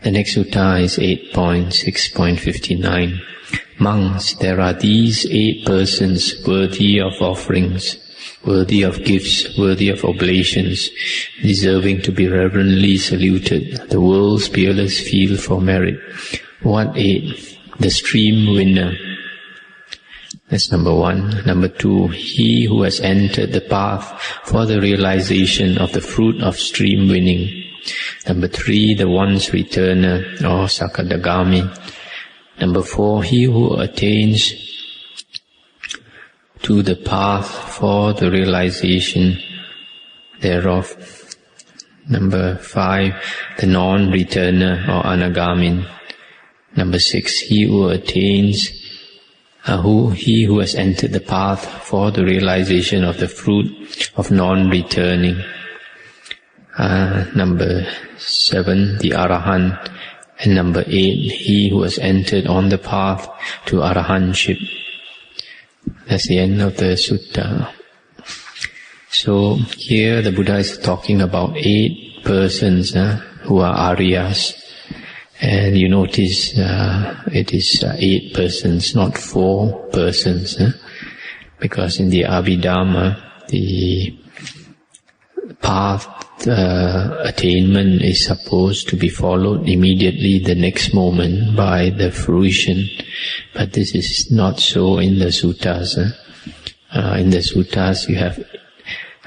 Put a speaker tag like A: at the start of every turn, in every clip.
A: The next sutta is 8.6.59. Monks, there are these 8 persons worthy of offerings, worthy of gifts, worthy of oblations, deserving to be reverently saluted, the world's peerless field for merit. What 8? The stream winner. That's number 1. Number 2, he who has entered the path for the realization of the fruit of stream winning. Number 3, the once returner or Sakadagami. Number 4, he who attains to the path for the realization thereof. Number 5, the non-returner or Anagamin. Number 6, he who attains, he who has entered the path for the realization of the fruit of non-returning. Number 7, the Arahant. And number 8, he who has entered on the path to Arahantship. That's the end of the sutta. So here the Buddha is talking about 8 persons who are Aryas. And you notice it is 8 persons, not 4 persons. Because in the Abhidhamma, the path attainment is supposed to be followed immediately the next moment by the fruition. But this is not so in the suttas. In the suttas you have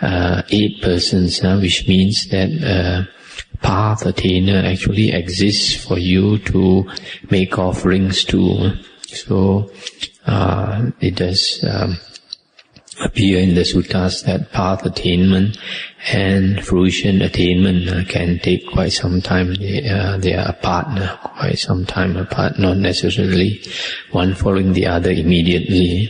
A: 8 persons, which means that path attainer actually exists for you to make offerings to. So it does appear in the suttas that path attainment and fruition attainment can take quite some time. They are apart, quite some time apart, not necessarily one following the other immediately.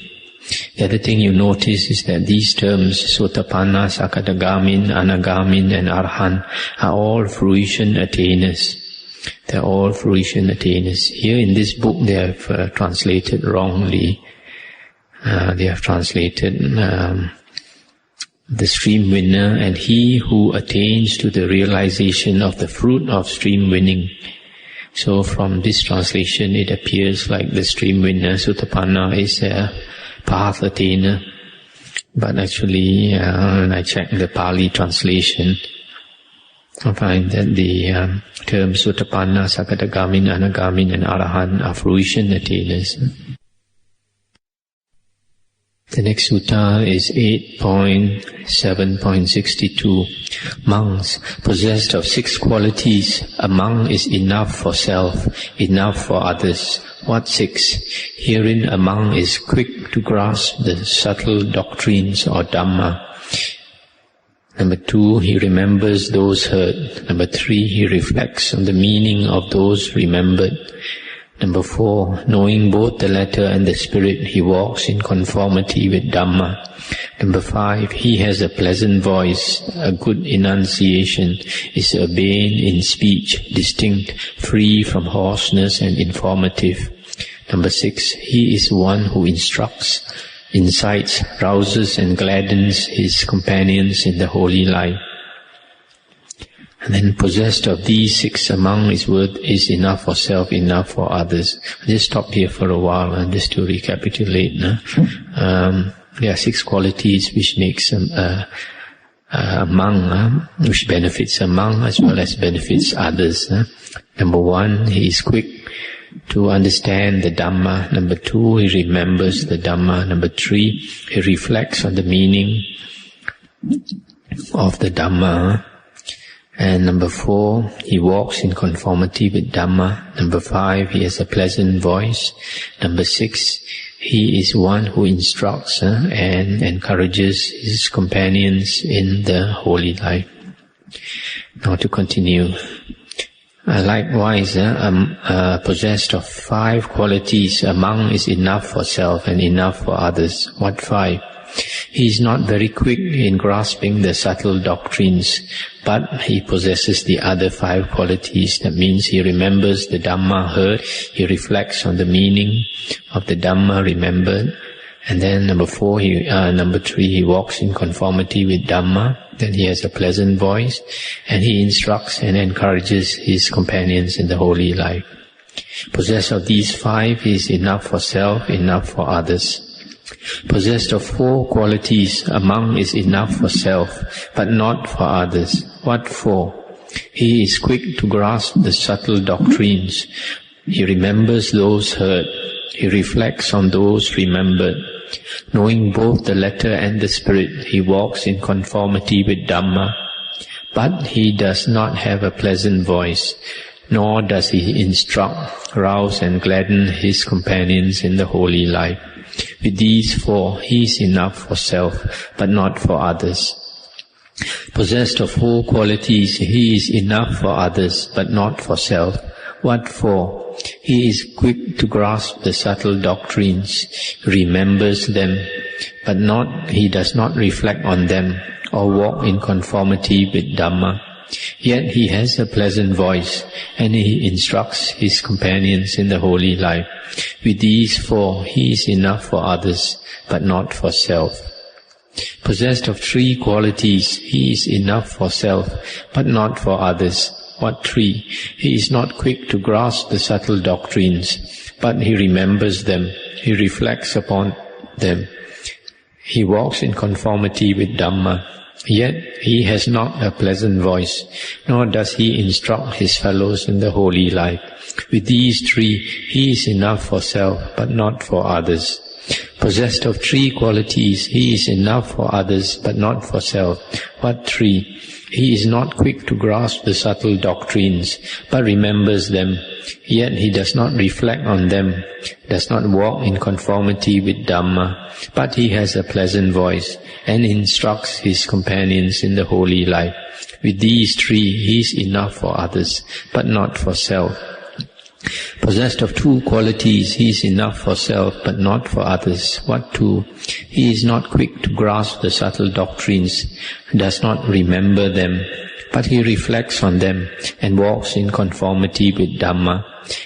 A: The other thing you notice is that these terms, Sotapanna, Sakadagamin, Anagamin and Arhan, are all fruition attainers. They are all fruition attainers. Here in this book they have translated wrongly. They have translated the stream winner and he who attains to the realization of the fruit of stream winning. So from this translation it appears like the stream winner, Sotapanna, is a path attainer. But actually, when I check the Pali translation, I find that the terms Sotapanna, Sakadagamin, Anagamin and Arahant are fruition attainers. The next sutta is 8.7.62. Monks, possessed of 6 qualities, a monk is enough for self, enough for others. What 6? Herein a monk is quick to grasp the subtle doctrines or Dhamma. Number 2, he remembers those heard. Number 3, he reflects on the meaning of those remembered. Number 4, knowing both the letter and the spirit, he walks in conformity with Dhamma. Number 5, he has a pleasant voice, a good enunciation, is urbane in speech, distinct, free from hoarseness and informative. Number 6, he is one who instructs, incites, rouses and gladdens his companions in the holy life. And then possessed of these 6, a monk is enough for self, enough for others. I'll just stop here for a while just to recapitulate. There are 6 qualities which makes a monk, which benefits a monk as well as benefits others. Number 1, he is quick to understand the Dhamma. Number 2, he remembers the Dhamma. Number 3, he reflects on the meaning of the Dhamma. And number 4, he walks in conformity with Dhamma. Number 5, he has a pleasant voice. Number 6, he is one who instructs and encourages his companions in the holy life. Now to continue. Likewise, possessed of 5 qualities, a monk is enough for self and enough for others. What 5? He is not very quick in grasping the subtle doctrines, but he possesses the other 5 qualities. That means he remembers the Dhamma heard, he reflects on the meaning of the Dhamma remembered, And then number 3, he walks in conformity with Dhamma. Then he has a pleasant voice, and he instructs and encourages his companions in the holy life. Possessed of these 5, he is enough for self, enough for others. Possessed of 4 qualities, a monk is enough for self, but not for others. What for? He is quick to grasp the subtle doctrines. He remembers those heard. He reflects on those remembered. Knowing both the letter and the spirit, he walks in conformity with Dhamma. But he does not have a pleasant voice, nor does he instruct, rouse and gladden his companions in the holy life. With these 4, he is enough for self, but not for others. Possessed of 4 qualities, he is enough for others, but not for self. What for? He is quick to grasp the subtle doctrines, remembers them, but he does not reflect on them or walk in conformity with Dhamma. Yet he has a pleasant voice, and he instructs his companions in the holy life. With these 4, he is enough for others, but not for self. Possessed of 3 qualities, he is enough for self, but not for others. What 3? He is not quick to grasp the subtle doctrines, but he remembers them, he reflects upon them. He walks in conformity with Dhamma. Yet he has not a pleasant voice, nor does he instruct his fellows in the holy life. With these 3, he is enough for self, but not for others. Possessed of 3 qualities, he is enough for others, but not for self. What 3? He is not quick to grasp the subtle doctrines, but remembers them. Yet he does not reflect on them, does not walk in conformity with Dhamma, but he has a pleasant voice, and instructs his companions in the holy life. With these 3, he is enough for others, but not for self. Possessed of 2 qualities, he is enough for self, but not for others. What 2? He is not quick to grasp the subtle doctrines, does not remember them, but he reflects on them and walks in conformity with Dhamma.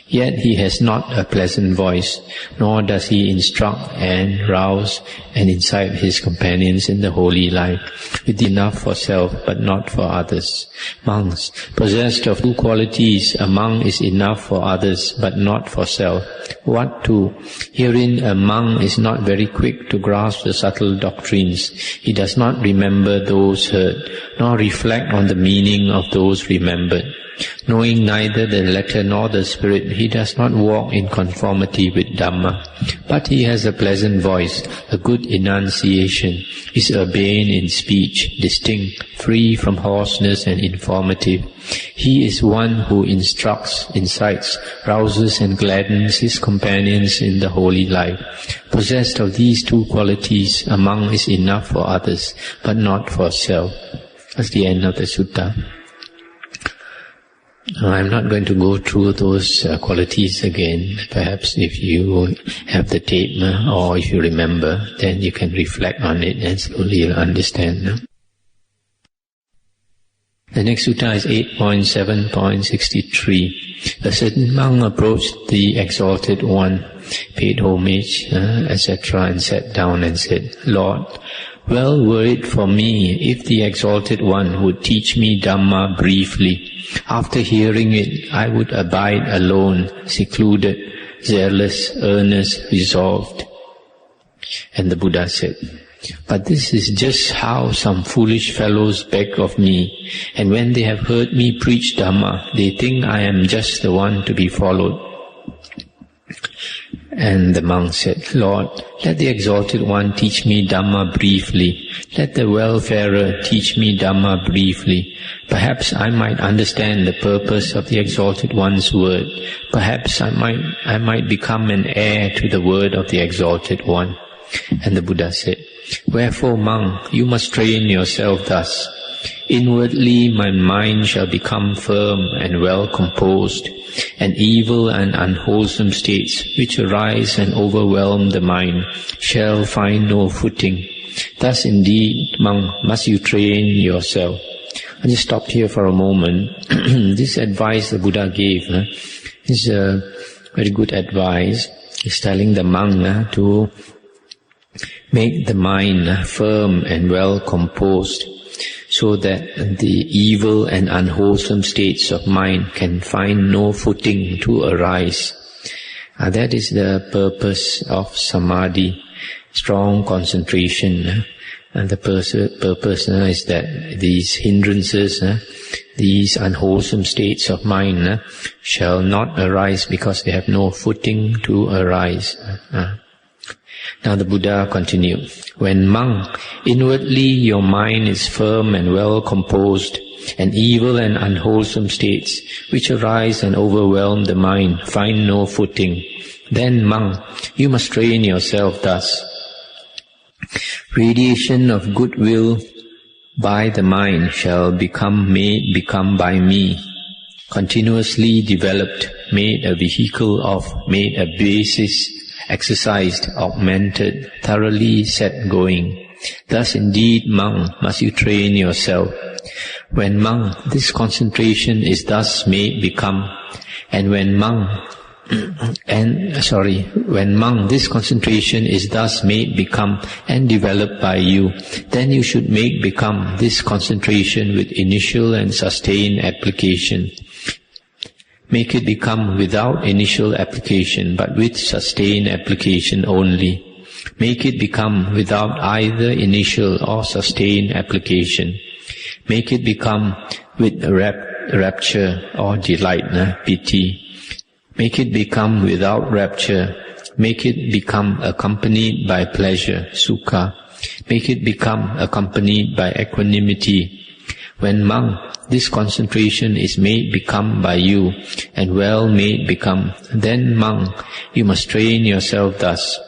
A: Yet he has not a pleasant voice, nor does he instruct and rouse and incite his companions in the holy life, with enough for self but not for others. Monks, possessed of 2 qualities, a monk is enough for others but not for self. What 2? Herein a monk is not very quick to grasp the subtle doctrines. He does not remember those heard, nor reflect on the meaning of those remembered. Knowing neither the letter nor the spirit, he does not walk in conformity with Dhamma. But he has a pleasant voice, a good enunciation, is urbane in speech, distinct, free from hoarseness and informative. He is one who instructs, incites, rouses and gladdens his companions in the holy life. Possessed of these 2 qualities, a monk is enough for others, but not for self. That's the end of the sutta. I'm not going to go through those qualities again. Perhaps if you have the tape or if you remember, then you can reflect on it and slowly you'll understand. No? The next sutta is 8.7.63. A certain monk approached the Exalted One, paid homage, etc., and sat down and said, Lord, well were it for me if the Exalted One would teach me Dhamma briefly. After hearing it, I would abide alone, secluded, zealous, earnest, resolved. And the Buddha said, but this is just how some foolish fellows beg of me, and when they have heard me preach Dhamma, they think I am just the one to be followed. And the monk said, Lord, let the Exalted One teach me Dhamma briefly. Let the welfarer teach me Dhamma briefly. Perhaps I might understand the purpose of the Exalted One's word. Perhaps I might become an heir to the word of the Exalted One. And the Buddha said, wherefore, monk, you must train yourself thus. Inwardly my mind shall become firm and well composed, and evil and unwholesome states which arise and overwhelm the mind shall find no footing. Thus indeed, monk, must you train yourself. I just stopped here for a moment. This advice the Buddha gave is a very good advice. He's telling the monk to Make the mind firm and well composed, so that the evil and unwholesome states of mind can find no footing to arise. That is the purpose of samadhi, strong concentration. And the purpose is that these hindrances, these unwholesome states of mind shall not arise because they have no footing to arise. Now the Buddha continued, when monk, inwardly your mind is firm and well composed, and evil and unwholesome states which arise and overwhelm the mind find no footing, then monk, you must train yourself thus. Radiation of goodwill by the mind shall become by me, continuously developed, made a vehicle of, made a basis, exercised, augmented, thoroughly set going. Thus indeed, monk, must you train yourself. When monk, this concentration is thus made become, and when monk, this concentration is thus made become and developed by you, then you should make become this concentration with initial and sustained application. Make it become without initial application, but with sustained application only. Make it become without either initial or sustained application. Make it become with rapture or delight, piti. Make it become without rapture. Make it become accompanied by pleasure, sukha. Make it become accompanied by equanimity. When monk, this concentration is made become by you, and well made become, then monk, you must train yourself thus.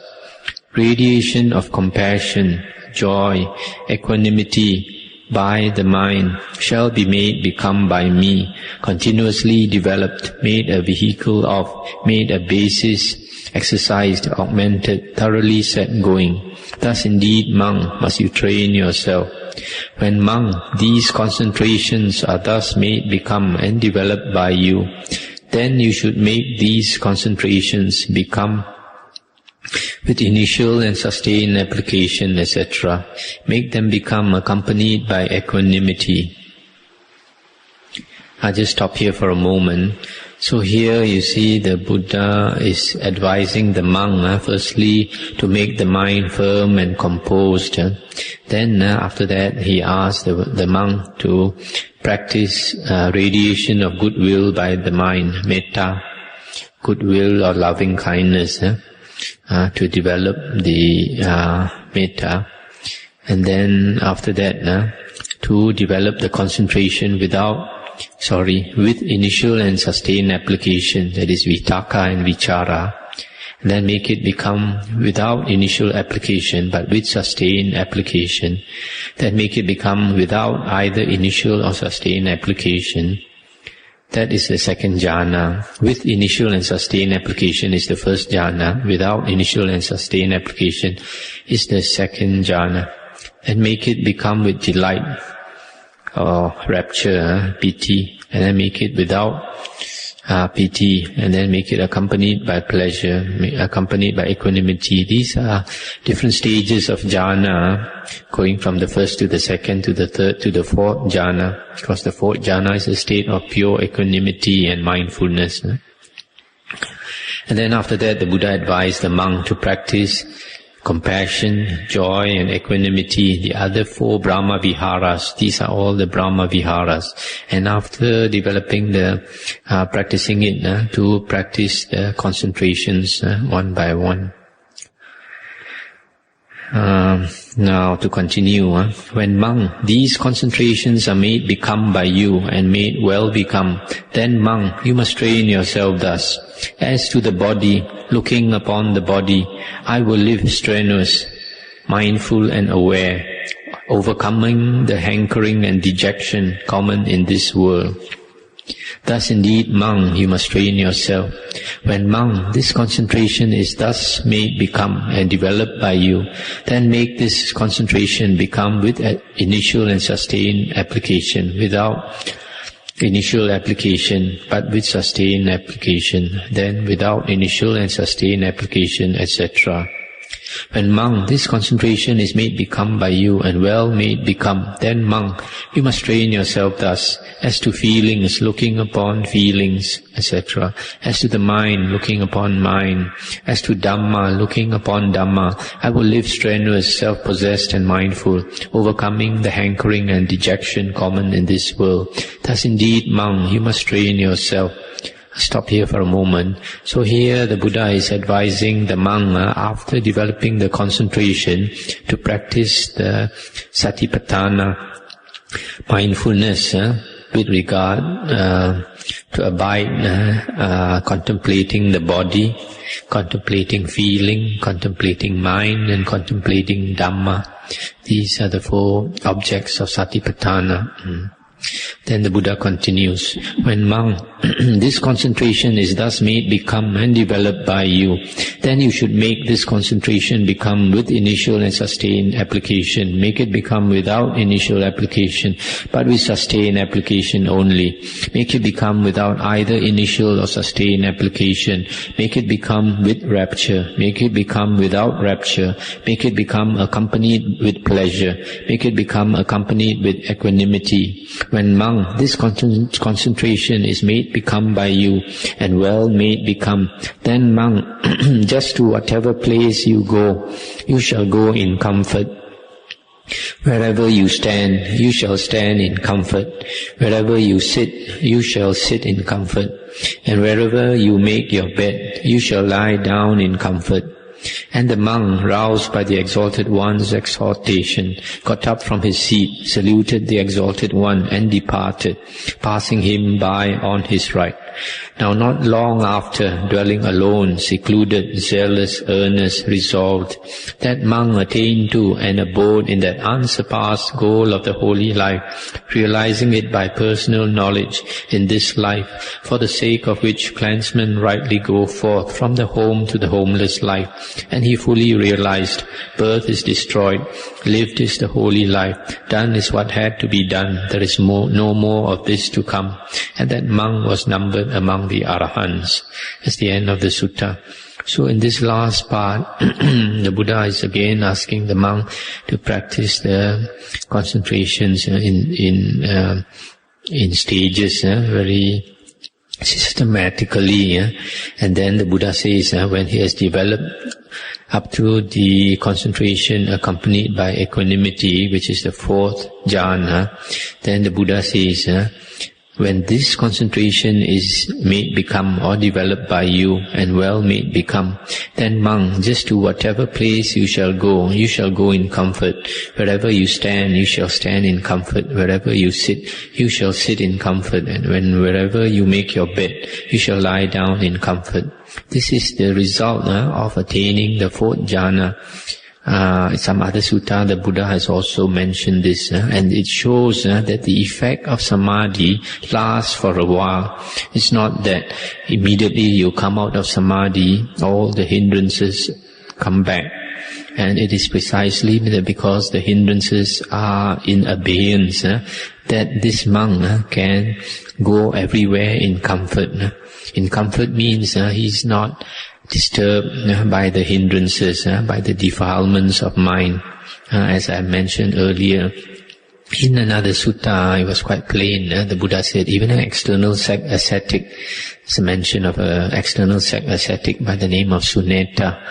A: Radiation of compassion, joy, equanimity by the mind shall be made become by me, continuously developed, made a vehicle of, made a basis, exercised, augmented, thoroughly set going. Thus indeed, monk, must you train yourself. When monk, these concentrations are thus made become and developed by you, then you should make these concentrations become with initial and sustained application, etc. Make them become accompanied by equanimity. I'll just stop here for a moment. So here you see the Buddha is advising the monk, firstly to make the mind firm and composed. Then after that he asks the monk to practice radiation of goodwill by the mind, metta, goodwill or loving kindness, to develop the metta. And then after that to develop the concentration with initial and sustained application, that is vitaka and vichara. And then make it become without initial application but with sustained application. Then make it become without either initial or sustained application. That is the second jhana. With initial and sustained application is the first jhana. Without initial and sustained application is the second jhana. And make it become with delight or rapture, piti, and then make it without piti, and then make it accompanied by pleasure, accompanied by equanimity. These are different stages of jhana, going from the first to the second to the third to the fourth jhana, because the fourth jhana is a state of pure equanimity and mindfulness. And then after that the Buddha advised the monk to practice compassion, joy and equanimity, the other four Brahma Viharas. These are all the Brahma Viharas. And after developing practicing it, to practice the concentrations one by one. Now to continue, when monk, these concentrations are made become by you and made well become, then monk, you must train yourself thus. As to the body, looking upon the body, I will live strenuous, mindful and aware, overcoming the hankering and dejection common in this world. Thus indeed, monk, you must train yourself. When monk, this concentration is thus made become and developed by you, then make this concentration become with initial and sustained application, without initial application, but with sustained application, then without initial and sustained application, etc. When monk, this concentration is made become by you and well made become, then monk, you must train yourself thus, as to feelings, looking upon feelings, etc., as to the mind, looking upon mind, as to Dhamma, looking upon Dhamma, I will live strenuous, self-possessed and mindful, overcoming the hankering and dejection common in this world. Thus indeed, monk, you must train yourself. Stop here for a moment. So here the Buddha is advising the monk, after developing the concentration, to practice the Satipatthana, mindfulness, with regard to abide, contemplating the body, contemplating feeling, contemplating mind, and contemplating Dhamma. These are the 4 objects of Satipatthana. Then the Buddha continues, when monk, this concentration is thus made become and developed by you, then you should make this concentration become with initial and sustained application. Make it become without initial application, but with sustained application only. Make it become without either initial or sustained application. Make it become with rapture. Make it become without rapture. Make it become accompanied with pleasure. Make it become accompanied with equanimity. When monk, this concentration is made become by you and well made become, then monk, just to whatever place you go, you shall go in comfort. Wherever you stand, you shall stand in comfort. Wherever you sit, you shall sit in comfort. And wherever you make your bed, you shall lie down in comfort. And the monk, roused by the Exalted One's exhortation, got up from his seat, saluted the Exalted One, and departed, passing him by on his right. Now not long after, dwelling alone, secluded, zealous, earnest, resolved, that monk attained to and abode in that unsurpassed goal of the holy life, realizing it by personal knowledge in this life, for the sake of which clansmen rightly go forth from the home to the homeless life. And he fully realized, birth is destroyed, lived is the holy life, done is what had to be done, there is no more of this to come. And that monk was numbered among the Arahants. That's the end of the sutta. So in this last part, the Buddha is again asking the monk to practice the concentrations in stages, very systematically. And then the Buddha says, when he has developed up to the concentration accompanied by equanimity, which is the 4th jhana, then the Buddha says, when this concentration is made become or developed by you and well made become, then monk, just to whatever place you shall go in comfort. Wherever you stand, you shall stand in comfort. Wherever you sit, you shall sit in comfort. And wherever you make your bed, you shall lie down in comfort. This is the result of attaining the 4th jhana. Some other sutta, the Buddha has also mentioned this, and it shows that the effect of samadhi lasts for a while. It's not that immediately you come out of samadhi, all the hindrances come back. And it is precisely because the hindrances are in abeyance that this monk can go everywhere in comfort. In comfort means he's not disturbed by the hindrances, by the defilements of mind. As I mentioned earlier, in another sutta, it was quite plain. The Buddha said even an external ascetic, it's a mention of an external ascetic by the name of Suneta.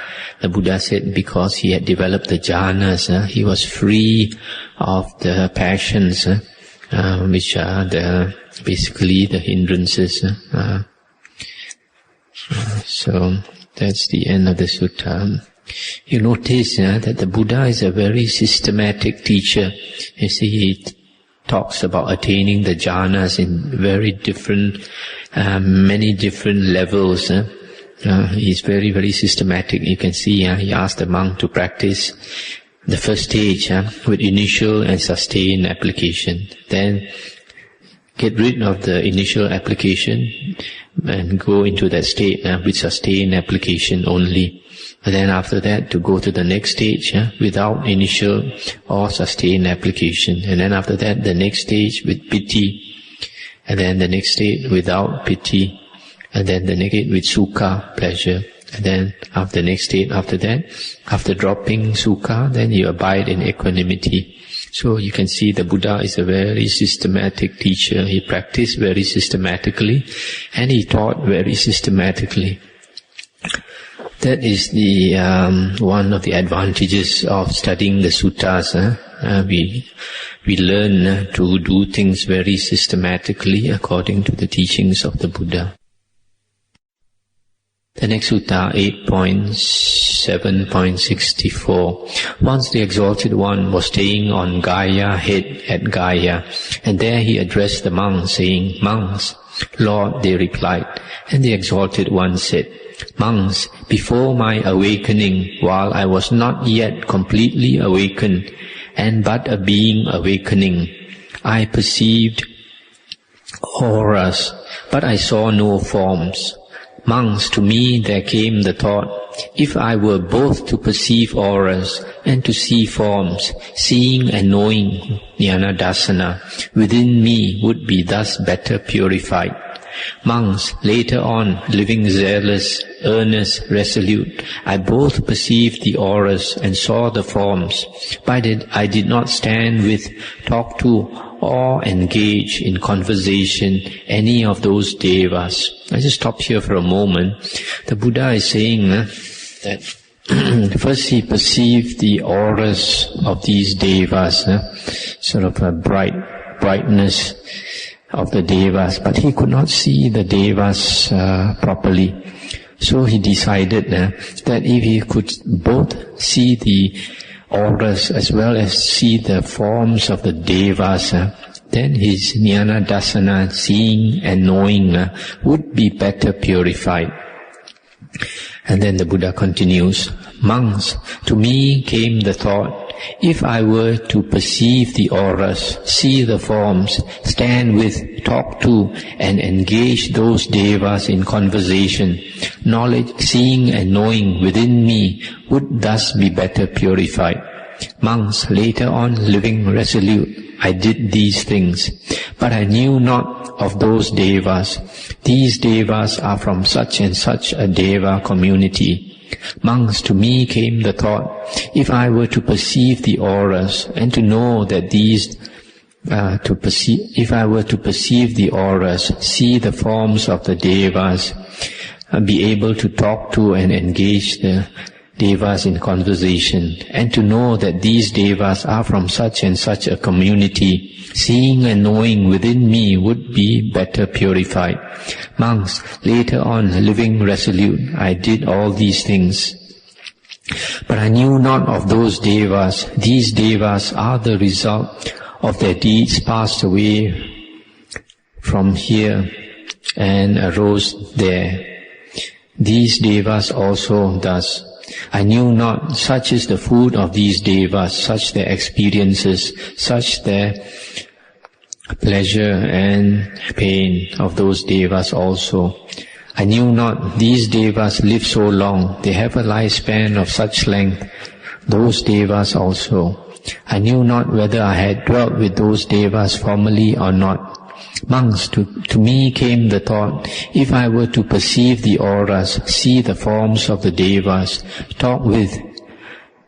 A: The Buddha said because he had developed the jhanas, he was free of the passions, which are basically the hindrances. So that's the end of the sutta. You notice that the Buddha is a very systematic teacher. You see, he talks about attaining the jhanas in very different, many different levels. He's very, very systematic. You can see he asked the monk to practice the first stage with initial and sustained application. Then get rid of the initial application and go into that state with sustained application only. And then after that, to go to the next stage without initial or sustained application. And then after that, the next stage with piti. And then the next stage without piti. And then the next with sukha, pleasure. And then after the next state after that, after dropping sukha, then you abide in equanimity. So you can see the Buddha is a very systematic teacher. He practiced very systematically and he taught very systematically. That is the one of the advantages of studying the suttas. We learn to do things very systematically according to the teachings of the Buddha. The next sutta, 8.7.64. Once the Exalted One was staying on Gaya head at Gaya, and there he addressed the monks, saying, "Monks, Lord," they replied. And the Exalted One said, "Monks, before my awakening, while I was not yet completely awakened, and but a being awakening, I perceived auras, but I saw no forms. Monks, to me there came the thought, if I were both to perceive auras and to see forms, seeing and knowing jnana-dasana within me would be thus better purified. Monks, later on, living zealous, earnest, resolute, I both perceived the auras and saw the forms, but I did not stand with, talk to, or engage in conversation any of those devas." I just stop here for a moment. The Buddha is saying that first he perceived the auras of these devas, sort of a brightness of the devas, but he could not see the devas properly. So he decided that if he could both see the auras as well as see the forms of the devas, then his jnana-dasana, seeing and knowing, would be better purified. And then the Buddha continues, "Monks, to me came the thought, if I were to perceive the auras, see the forms, stand with, talk to, and engage those devas in conversation, knowledge, seeing and knowing within me would thus be better purified. Monks, later on, living resolute, I did these things, but I knew not of those devas. These devas are from such and such a deva community. Monks, to me came the thought, if I were to perceive the auras and to know that if I were to perceive the auras, see the forms of the devas, be able to talk to and engage the devas in conversation, and to know that these devas are from such and such a community, seeing and knowing within me would be better purified. Monks, later on, living resolute, I did all these things. But I knew not of those devas. These devas are the result of their deeds passed away from here and arose there. These devas also thus. I knew not, such is the food of these devas, such their experiences, such their pleasure and pain of those devas also. I knew not, these devas live so long, they have a lifespan of such length, those devas also. I knew not whether I had dwelt with those devas formerly or not. Monks, to me came the thought, if I were to perceive the auras, see the forms of the devas, talk with,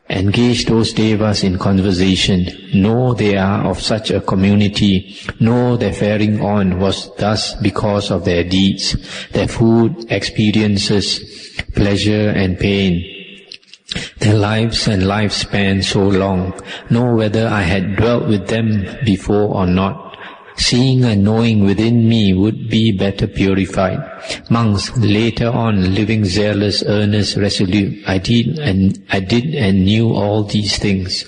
A: engage those devas in conversation, know they are of such a community, know their faring on was thus because of their deeds, their food, experiences, pleasure and pain, their lives and lifespan so long, know whether I had dwelt with them before or not. Seeing and knowing within me would be better purified. Monks, later on, living zealous, earnest, resolute, I did and knew all these things.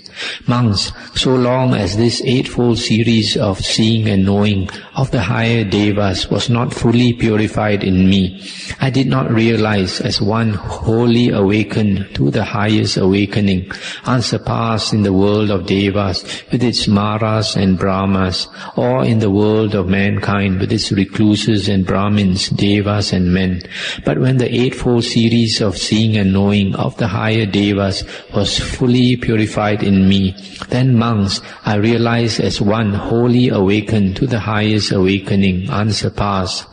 A: Monks, so long as this eightfold series of seeing and knowing of the higher devas was not fully purified in me, I did not realize as one wholly awakened to the highest awakening, unsurpassed in the world of devas with its maras and brahmas, or in the world of mankind with its recluses and brahmins, devas and men. But when the eightfold series of seeing and knowing of the higher devas was fully purified in me, then monks, I realized as one wholly awakened to the highest awakening, unsurpassed.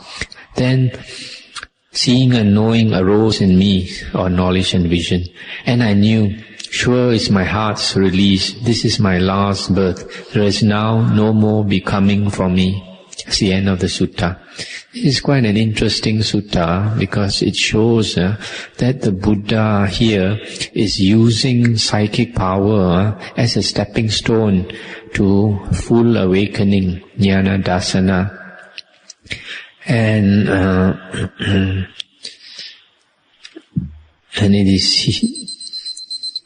A: Then Seeing and knowing arose in me, or knowledge and vision, and I knew, sure is my heart's release, this is my last birth, there is now no more becoming for me. That's the end of the sutta. This is quite an interesting sutta because it shows that the Buddha here is using psychic power as a stepping stone to full awakening, jnana dasana. And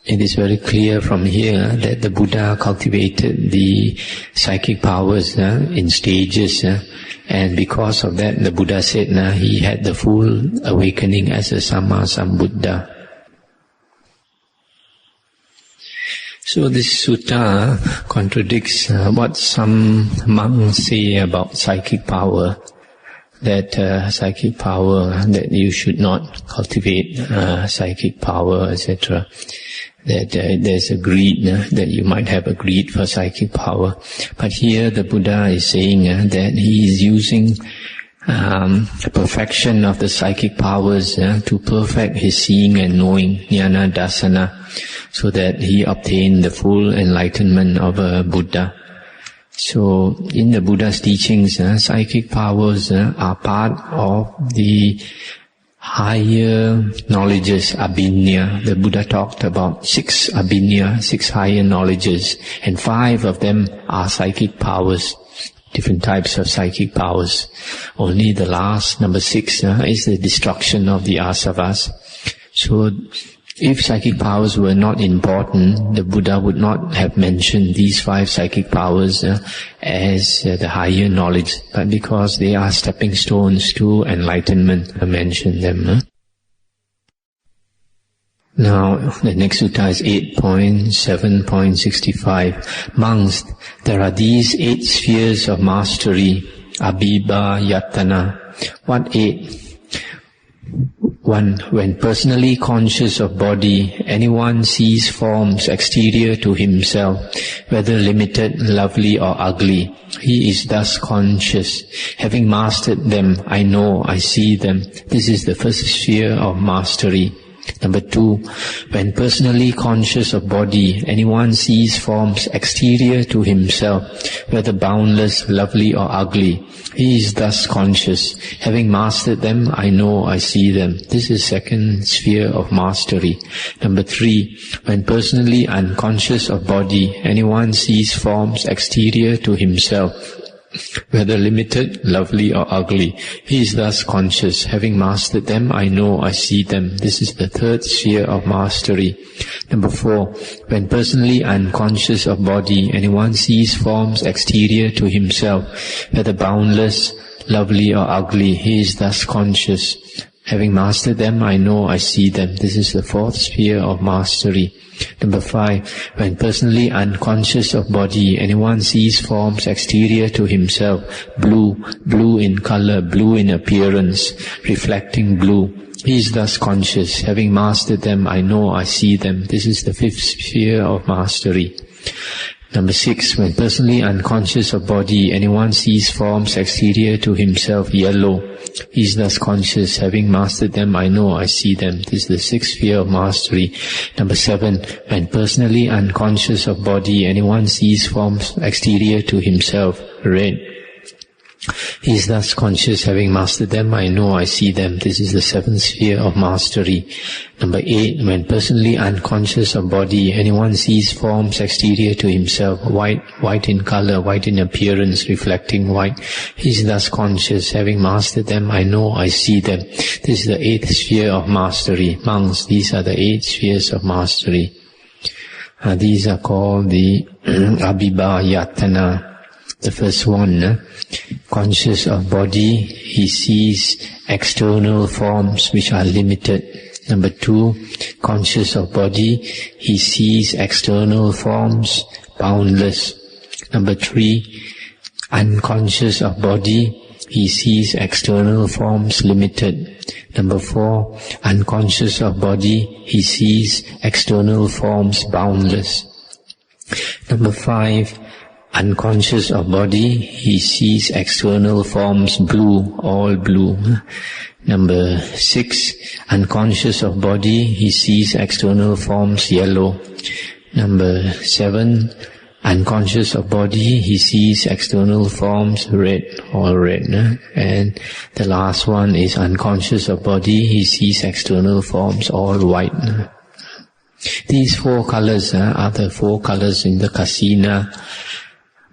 A: it is very clear from here that the Buddha cultivated the psychic powers in stages, and because of that the Buddha said he had the full awakening as a Samma Sambuddha. So this sutta contradicts what some monks say about psychic power, that psychic power, that you should not cultivate psychic power, etc. That there's a greed, that you might have a greed for psychic power. But here the Buddha is saying that he is using the perfection of the psychic powers to perfect his seeing and knowing, jnana dasana, so that he obtained the full enlightenment of a Buddha. So in the Buddha's teachings, psychic powers are part of the higher knowledges, abhinya. The Buddha talked about 6 abhinya, 6 higher knowledges, and 5 of them are psychic powers, different types of psychic powers. Only the last, number 6, is the destruction of the asavas. So if psychic powers were not important, the Buddha would not have mentioned these 5 psychic powers as the higher knowledge, but because they are stepping stones to enlightenment, I mentioned them. Now, the next sutta is 8.7.65. Monks, there are these 8 spheres of mastery, abhiba yatana. What 8? 1. When personally conscious of body, anyone sees forms exterior to himself, whether limited, lovely or ugly. He is thus conscious. Having mastered them, I know, I see them. This is the first sphere of mastery. Number 2, when personally conscious of body, anyone sees forms exterior to himself, whether boundless, lovely or ugly. He is thus conscious. Having mastered them, I know, I see them. This is second sphere of mastery. Number 3, when personally unconscious of body, anyone sees forms exterior to himself, whether limited, lovely or ugly. He is thus conscious. Having mastered them, I know, I see them. This is the third sphere of mastery. Number 4, when personally unconscious of body, anyone sees forms exterior to himself, whether boundless, lovely or ugly. He is thus conscious. Having mastered them, I know, I see them. This is the fourth sphere of mastery. Number 5, when personally unconscious of body, anyone sees forms exterior to himself, blue in color, blue in appearance, reflecting blue. He is thus conscious. Having mastered them, I know, I see them. This is the fifth sphere of mastery. Number 6, when personally unconscious of body, anyone sees forms exterior to himself, yellow. He is thus conscious. Having mastered them, I know, I see them. This is the sixth sphere of mastery. Number 7, when personally unconscious of body, anyone sees forms exterior to himself, red. He is thus conscious. Having mastered them, I know, I see them. This is the seventh sphere of mastery. Number 8, when personally unconscious of body, anyone sees forms exterior to himself, white in color, white in appearance, reflecting white. He is thus conscious. Having mastered them, I know, I see them. This is the eighth sphere of mastery. Monks, these are the 8 spheres of mastery. These are called the Abhiba Yatana. The first one, conscious of body, he sees external forms which are limited. Number 2, conscious of body, he sees external forms, boundless. Number 3, unconscious of body, he sees external forms, limited. Number 4, unconscious of body, he sees external forms, boundless. Number 5, unconscious of body, he sees external forms, blue, all blue. Number 6, unconscious of body, he sees external forms yellow. Number 7, unconscious of body, he sees external forms red, all red. And the last one is unconscious of body, he sees external forms all white. These 4 colors are the 4 colors in the Kasina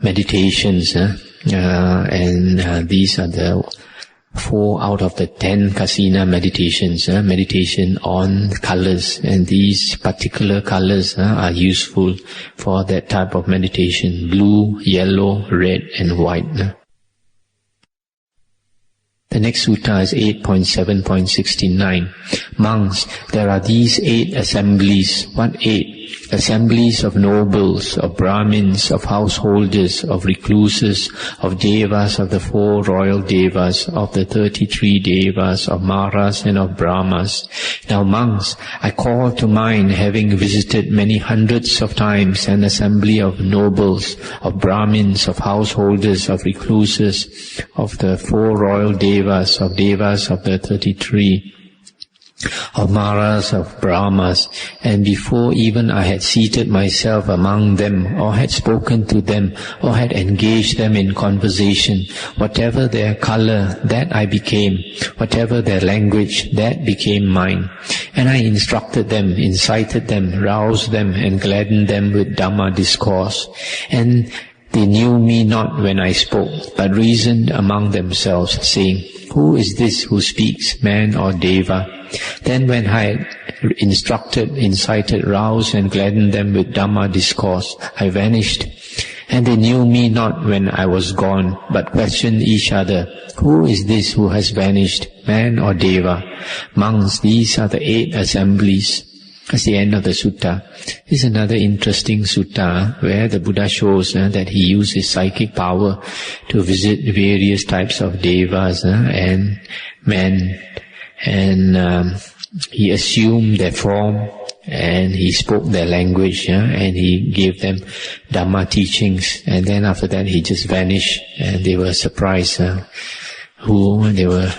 A: meditations. And these are the 4 out of the 10 Kasina meditations, meditation on colors, and these particular colors are useful for that type of meditation: blue, yellow, red and white. The next sutta is 8.7.69. Monks, there are these 8 assemblies. What 8? Assemblies of nobles, of Brahmins, of householders, of recluses, of devas, of the 4 royal devas, of the 33 devas, of Maras and of Brahmas. Now monks, I call to mind, having visited many hundreds of times an assembly of nobles, of Brahmins, of householders, of recluses, of the 4 royal devas of the 33, of Maras, of Brahmas, and before even I had seated myself among them, or had spoken to them, or had engaged them in conversation, whatever their color, that I became, whatever their language, that became mine. And I instructed them, incited them, roused them, and gladdened them with Dhamma discourse. And they knew me not when I spoke, but reasoned among themselves, saying, Who is this who speaks, man or deva? Then when I had instructed, incited, roused and gladdened them with Dhamma discourse, I vanished. And they knew me not when I was gone, but questioned each other, Who is this who has vanished, man or deva? Monks, these are the 8 assemblies. That's the end of the sutta. This is another interesting sutta where the Buddha shows that he used his psychic power to visit various types of devas and men, and he assumed their form and he spoke their language, and he gave them Dhamma teachings, and then after that he just vanished, and they were surprised they were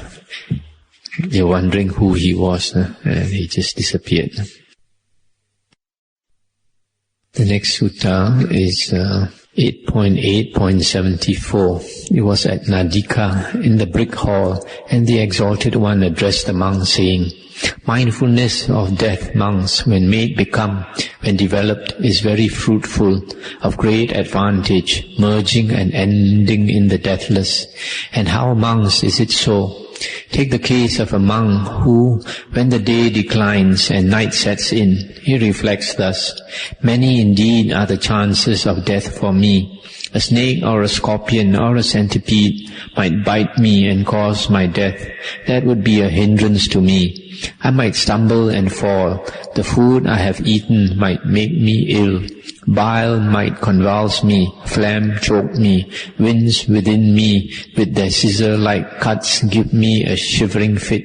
A: wondering who he was, and he just disappeared. The next sutta is 8.8.74. It was at Nadika in the brick hall, and the Exalted One addressed the monks, saying, Mindfulness of death, monks, when made become, when developed, is very fruitful, of great advantage, merging and ending in the deathless. And how, monks, is it so? Take the case of a monk who, when the day declines and night sets in, he reflects thus, Many indeed are the chances of death for me. A snake or a scorpion or a centipede might bite me and cause my death. That would be a hindrance to me. I might stumble and fall. The food I have eaten might make me ill. Bile might convulse me, phlegm choke me, winds within me with their scissor-like cuts give me a shivering fit.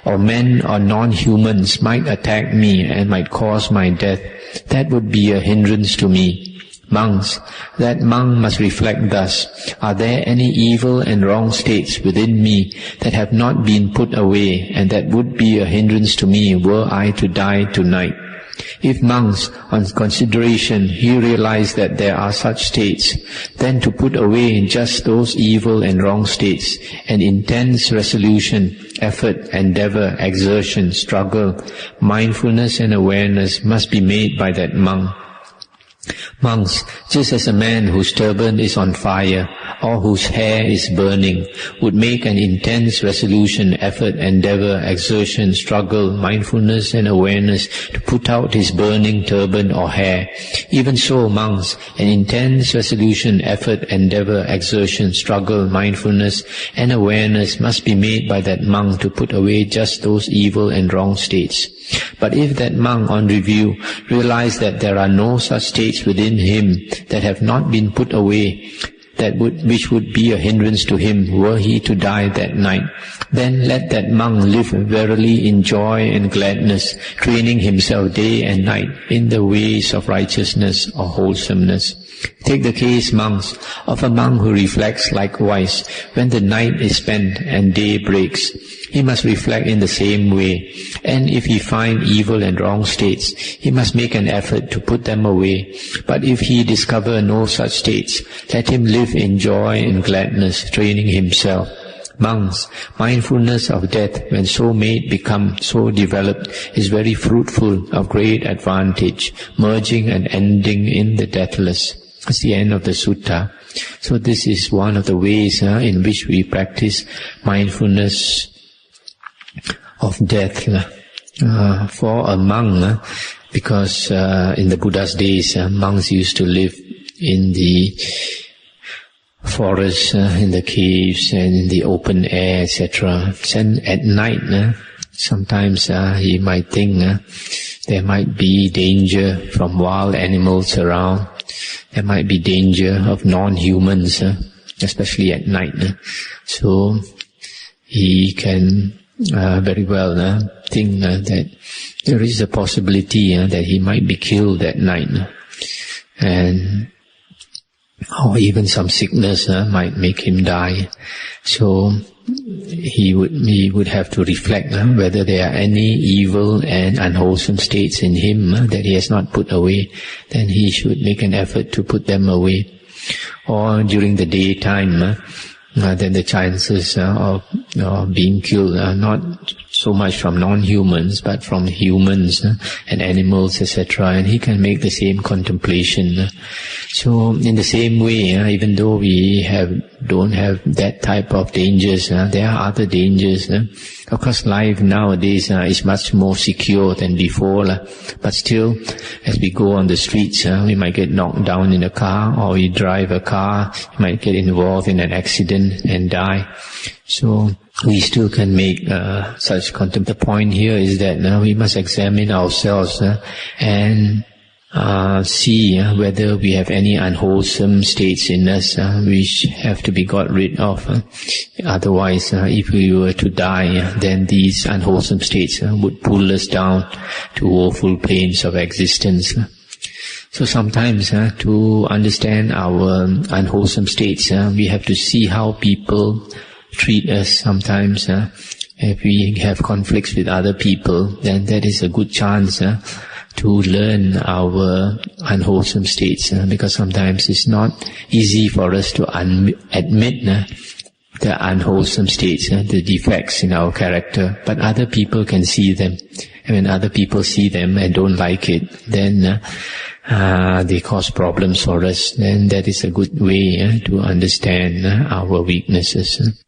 A: Or men or non-humans might attack me and might cause my death. That would be a hindrance to me. Monks, that monk must reflect thus, are there any evil and wrong states within me that have not been put away, and that would be a hindrance to me were I to die tonight? If monks, on consideration, he realize that there are such states, then to put away just those evil and wrong states, and intense resolution, effort, endeavor, exertion, struggle, mindfulness and awareness must be made by that monk. Monks, just as a man whose turban is on fire or whose hair is burning would make an intense resolution, effort, endeavor, exertion, struggle, mindfulness and awareness to put out his burning turban or hair, even so, monks, an intense resolution, effort, endeavor, exertion, struggle, mindfulness and awareness must be made by that monk to put away just those evil and wrong states. But if that monk on review realize that there are no such states within him that have not been put away, which would be a hindrance to him were he to die that night, then let that monk live verily in joy and gladness, training himself day and night in the ways of righteousness or wholesomeness. Take the case, monks, of a monk who reflects likewise when the night is spent and day breaks. He must reflect in the same way, and if he find evil and wrong states, he must make an effort to put them away. But if he discover no such states, let him live in joy and gladness, training himself. Monks, mindfulness of death, when so made, become so developed, is very fruitful, of great advantage, merging and ending in the deathless. That's the end of the sutta. So this is one of the ways in which we practice mindfulness of death. For a monk, because in the Buddha's days, monks used to live in the forests, in the caves, and in the open air, etc. And at night, sometimes he might think there might be danger from wild animals around. There might be danger of non-humans, especially at night. So he can very well think that there is a possibility that he might be killed at night, and or even some sickness might make him die. So he would have to reflect whether there are any evil and unwholesome states in him that he has not put away. Then he should make an effort to put them away. Or during the daytime, then the chances of being killed are not so much from non-humans, but from humans and animals, etc. And he can make the same contemplation. So in the same way, even though we don't have that type of dangers, there are other dangers. Of course, life nowadays is much more secure than before, but still, as we go on the streets, we might get knocked down in a car, or we drive a car, we might get involved in an accident and die. So we still can make such contemplation. The point here is that we must examine ourselves and see whether we have any unwholesome states in us which have to be got rid of. Otherwise, if we were to die, then these unwholesome states would pull us down to woeful planes of existence. So sometimes to understand our unwholesome states, we have to see how people treat us. Sometimes if we have conflicts with other people, then that is a good chance to learn our unwholesome states, because sometimes it's not easy for us to admit the unwholesome states, the defects in our character, but other people can see them. And when other people see them and don't like it, then they cause problems for us. Then that is a good way to understand our weaknesses.